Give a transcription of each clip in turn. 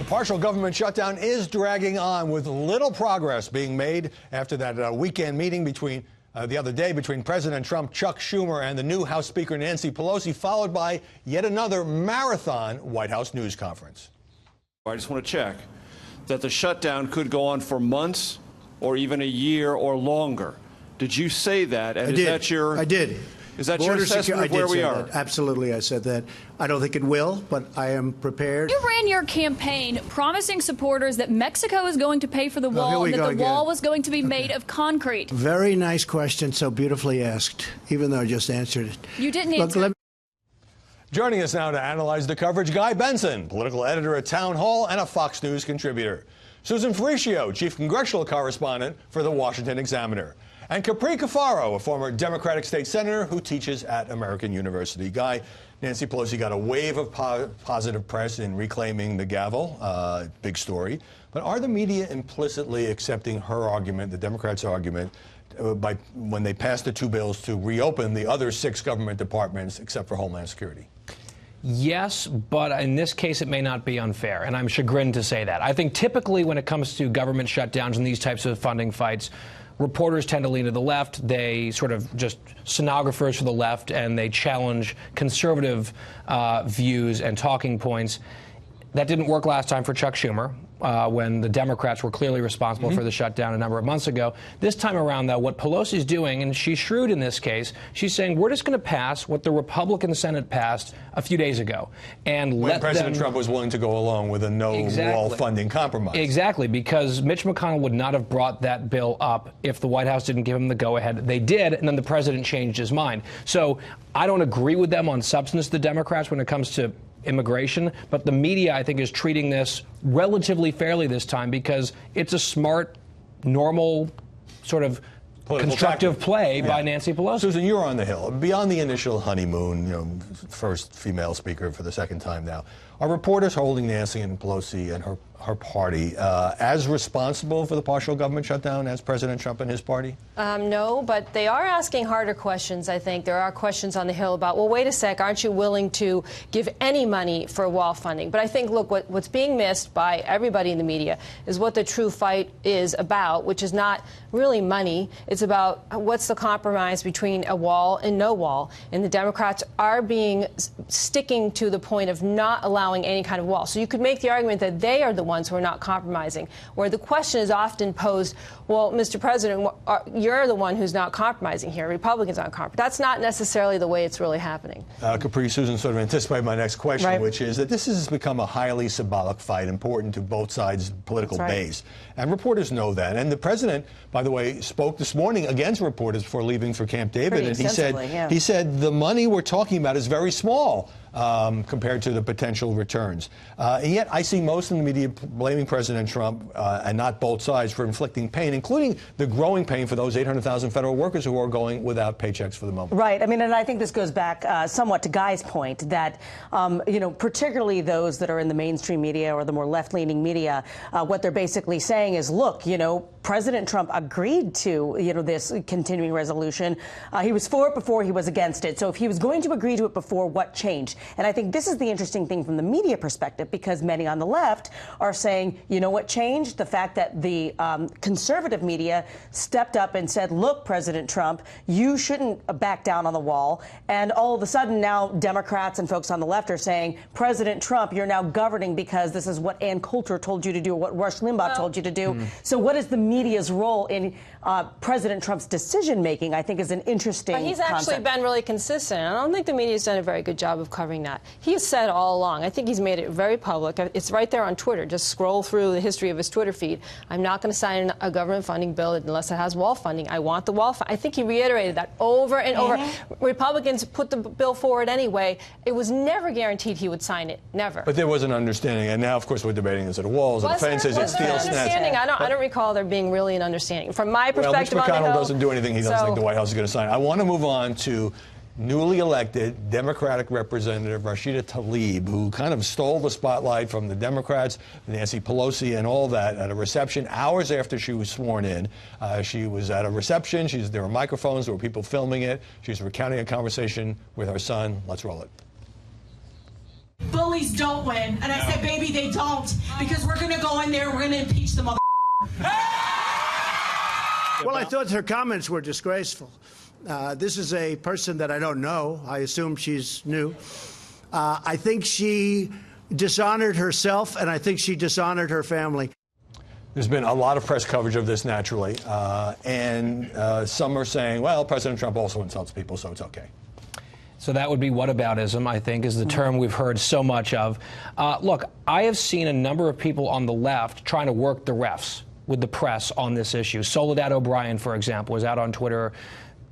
Partial government shutdown is dragging on with little progress being made after that weekend meeting between the other day between President Trump, Chuck Schumer, and the new House Speaker Nancy Pelosi, followed by yet another marathon White House news conference. I just want to check that the shutdown could go on for months or even a year or longer. Did you say that? And I did. Is that your assessment of where we are? That. Absolutely, I said that. I don't think it will, but I am prepared. You ran your campaign promising supporters that Mexico is going to pay for the wall and that the wall was going to be made of concrete. Very nice question, so beautifully asked, even though I just answered it. You didn't answer. Joining us now to analyze the coverage, Guy Benson, political editor at Town Hall and a Fox News contributor. Susan Faricio, chief congressional correspondent for the Washington Examiner. And Capri Cafaro, a former Democratic state senator who teaches at American University. Guy, Nancy Pelosi got a wave of positive press in reclaiming the gavel. Big story. But are the media implicitly accepting her argument, the Democrats' argument, when they passed the two bills to reopen the other 6 government departments except for Homeland Security? Yes, but in this case, it may not be unfair, and I'm chagrined to say that. I think typically when it comes to government shutdowns and these types of funding fights, reporters tend to lean to the left. They sort of just stenographers for the left, and they challenge conservative views and talking points. That didn't work last time for Chuck Schumer when the Democrats were clearly responsible for the shutdown a number of months ago. This time around, though, what Pelosi's doing, and she's shrewd in this case, she's saying we're just going to pass what the Republican Senate passed a few days ago. And when President Trump was willing to go along with a no-wall funding compromise. Exactly, because Mitch McConnell would not have brought that bill up if the White House didn't give him the go-ahead. They did, and then the president changed his mind. So I don't agree with them on substance, the Democrats, when it comes to immigration, but the media, I think, is treating this relatively fairly this time because it's a smart, normal, sort of constructive play by Nancy Pelosi. Susan, you're on the Hill. Beyond the initial honeymoon, first female speaker for the second time now, are reporters holding Nancy and Pelosi and her party as responsible for the partial government shutdown as President Trump and his party? No, but they are asking harder questions, I think. There are questions on the Hill about, well, wait a sec, aren't you willing to give any money for wall funding? But I think, look, what's being missed by everybody in the media is what the true fight is about, which is not really money. It's about what's the compromise between a wall and no wall. And the Democrats are sticking to the point of not allowing any kind of wall. So you could make the argument that they are the ones who are not compromising, where the question is often posed, well, Mr. President, you're the one who's not compromising here. Republicans aren't compromising. That's not necessarily the way it's really happening. Capri, Susan sort of anticipated my next question, which is that this has become a highly symbolic fight, important to both sides' political base. And reporters know that. And the president, by the way, spoke this morning against reporters before leaving for Camp David. And he said the money we're talking about is very small compared to the potential returns. And yet I see most in the media blaming President Trump and not both sides for inflicting pain, including the growing pain for those 800,000 federal workers who are going without paychecks for the moment. Right. I mean, and I think this goes back somewhat to Guy's point that, particularly those that are in the mainstream media or the more left-leaning media, what they're basically saying is, look, President Trump agreed to, this continuing resolution. He was for it before, he was against it. So if he was going to agree to it before, what changed? And I think this is the interesting thing from the media perspective, because many on the left are saying, you know what changed? The fact that the conservative media stepped up and said, look, President Trump, you shouldn't back down on the wall. And all of a sudden now Democrats and folks on the left are saying, President Trump, you're now governing because this is what Ann Coulter told you to do, or what Rush Limbaugh told you to do. So what is the media's role in President Trump's decision-making, I think, is an interesting But he's actually been really consistent. I don't think the media's done a very good job of covering that. He has said all along, I think he's made it very public. It's right there on Twitter. Just scroll through the history of his Twitter feed. I'm not going to sign a government funding bill unless it has wall funding. I want the wall funding. I think he reiterated that over and over. Republicans put the bill forward anyway. It was never guaranteed he would sign it. Never. But there was an understanding. And now, of course, we're debating, is it a wall, is it a fence, is it steel snatch? I don't recall there being really an understanding. From my perspective, Mitch McConnell doesn't do anything he doesn't think the White House is going to sign. I want to move on to newly elected Democratic Representative Rashida Tlaib, who kind of stole the spotlight from the Democrats, Nancy Pelosi, and all that at a reception hours after she was sworn in. She was at a reception. There were microphones. There were people filming it. She's recounting a conversation with her son. Let's roll it. families don't win. And I said, baby, they don't, because we're going to go in there, we're going to impeach the mother. Well, I thought her comments were disgraceful. This is a person that I don't know. I assume she's new. I think she dishonored herself, and I think she dishonored her family. There's been a lot of press coverage of this, naturally, and some are saying, well, President Trump also insults people, so it's okay. So that would be whataboutism, I think, is the term we've heard so much of. Look, I have seen a number of people on the left trying to work the refs with the press on this issue. Soledad O'Brien, for example, was out on Twitter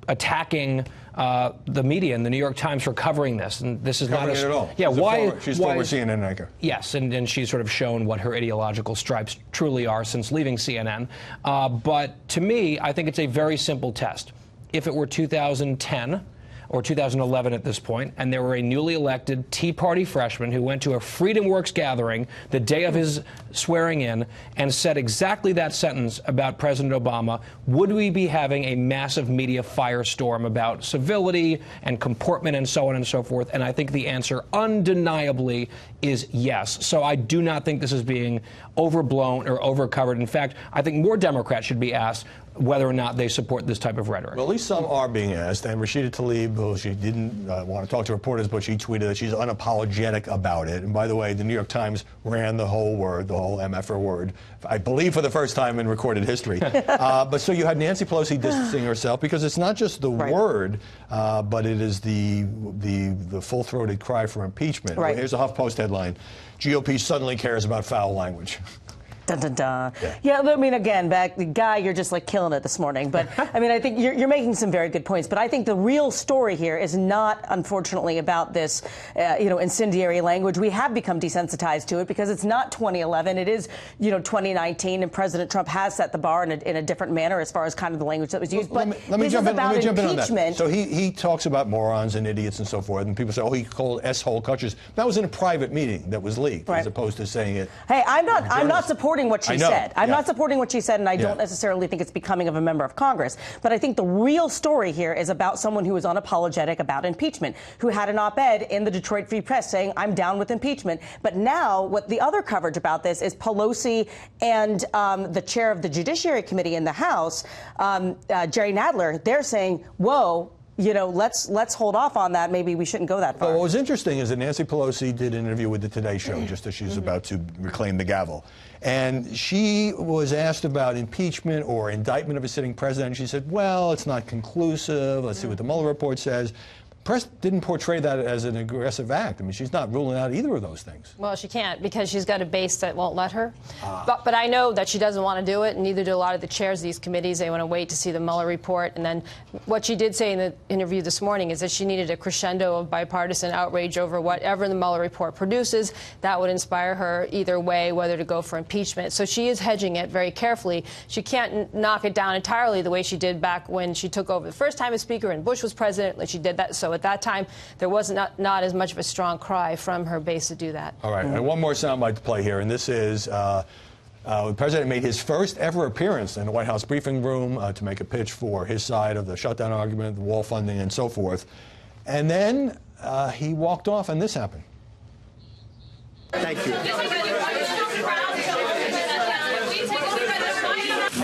attacking the media and the New York Times for covering this. And this is covering not it at all. Yeah, She's former CNN anchor. Yes, and she's sort of shown what her ideological stripes truly are since leaving CNN. But to me, I think it's a very simple test. If it were 2010 or 2011 at this point, and there were a newly elected Tea Party freshman who went to a Freedom Works gathering the day of his swearing in and said exactly that sentence about President Obama, would we be having a massive media firestorm about civility and comportment and so on and so forth? And I think the answer undeniably is yes. So I do not think this is being overblown or overcovered. In fact, I think more Democrats should be asked whether or not they support this type of rhetoric. Well, at least some are being asked. And Rashida Tlaib, who she didn't want to talk to reporters, but she tweeted that she's unapologetic about it. And by the way, the New York Times ran the whole word, the whole MFR word, I believe for the first time in recorded history. But so you had Nancy Pelosi distancing herself, because it's not just the word, but it is the full-throated cry for impeachment. Right. Here's a HuffPost headline: GOP suddenly cares about foul language. Dun, dun, dun. Yeah, I mean, again, Guy, you're just like killing it this morning. But I mean, I think you're making some very good points. But I think the real story here is not, unfortunately, about this, incendiary language. We have become desensitized to it because it's not 2011. It is, 2019, and President Trump has set the bar in a different manner as far as kind of the language that was used. Let me jump in on that. So he talks about morons and idiots and so forth, and people say, oh, he called S-hole coaches. That was in a private meeting that was leaked, as opposed to saying it. Hey, I'm not supporting what she said. I'm not supporting what she said, and I don't Yeah. necessarily think it's becoming of a member of Congress. But I think the real story here is about someone who is unapologetic about impeachment, who had an op-ed in the Detroit Free Press saying, I'm down with impeachment. But now what the other coverage about this is Pelosi and the chair of the Judiciary Committee in the House, Jerry Nadler, they're saying, whoa, let's hold off on that. Maybe we shouldn't go that far. Well, what was interesting is that Nancy Pelosi did an interview with the Today Show just as she's about to reclaim the gavel. And she was asked about impeachment or indictment of a sitting president. She said, well, it's not conclusive. Let's see what the Mueller report says. Press didn't portray that as an aggressive act. I mean, she's not ruling out either of those things. Well, she can't, because she's got a base that won't let her. But I know that she doesn't want to do it, and neither do a lot of the chairs of these committees. They want to wait to see the Mueller report. And then what she did say in the interview this morning is that she needed a crescendo of bipartisan outrage over whatever the Mueller report produces. That would inspire her either way, whether to go for impeachment. So she is hedging it very carefully. She can't knock it down entirely the way she did back when she took over the first time as Speaker and Bush was president. Like she did that. So at that time, there was not as much of a strong cry from her base to do that. All right, and one more soundbite to play here, and this is the president made his first ever appearance in the White House briefing room to make a pitch for his side of the shutdown argument, the wall funding, and so forth. And then he walked off, and this happened. Thank you.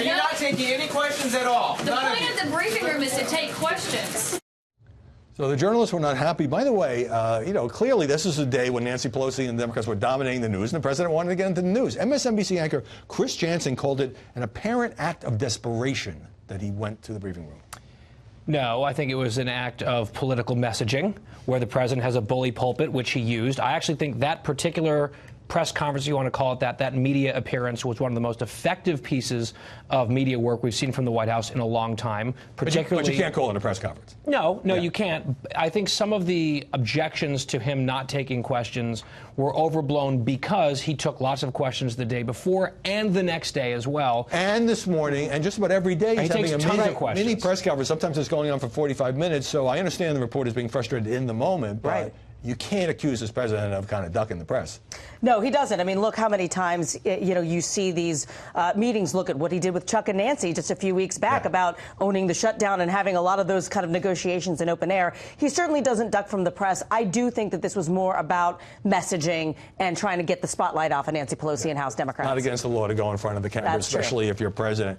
You're not taking any questions at all. The point of the briefing room is to take questions. So the journalists were not happy. By the way, clearly this is a day when Nancy Pelosi and the Democrats were dominating the news, and the president wanted to get into the news. MSNBC anchor Chris Jansen called it an apparent act of desperation that he went to the briefing room. No, I think it was an act of political messaging where the president has a bully pulpit, which he used. I actually think that particular press conference, you want to call it that media appearance was one of the most effective pieces of media work we've seen from the White House in a long time. Particularly, but you can't call it a press conference. No, you can't. I think some of the objections to him not taking questions were overblown because he took lots of questions the day before and the next day as well. And this morning, and just about every day, he's having a mini press conference. Sometimes it's going on for 45 minutes, so I understand the reporters being frustrated in the moment, but you can't accuse this president of kind of ducking the press. No, he doesn't. I mean, look how many times, you see these meetings. Look at what he did with Chuck and Nancy just a few weeks back about owning the shutdown and having a lot of those kind of negotiations in open air. He certainly doesn't duck from the press. I do think that this was more about messaging and trying to get the spotlight off of Nancy Pelosi and House Democrats. Not against the law to go in front of the camera, That's especially true. if you're president.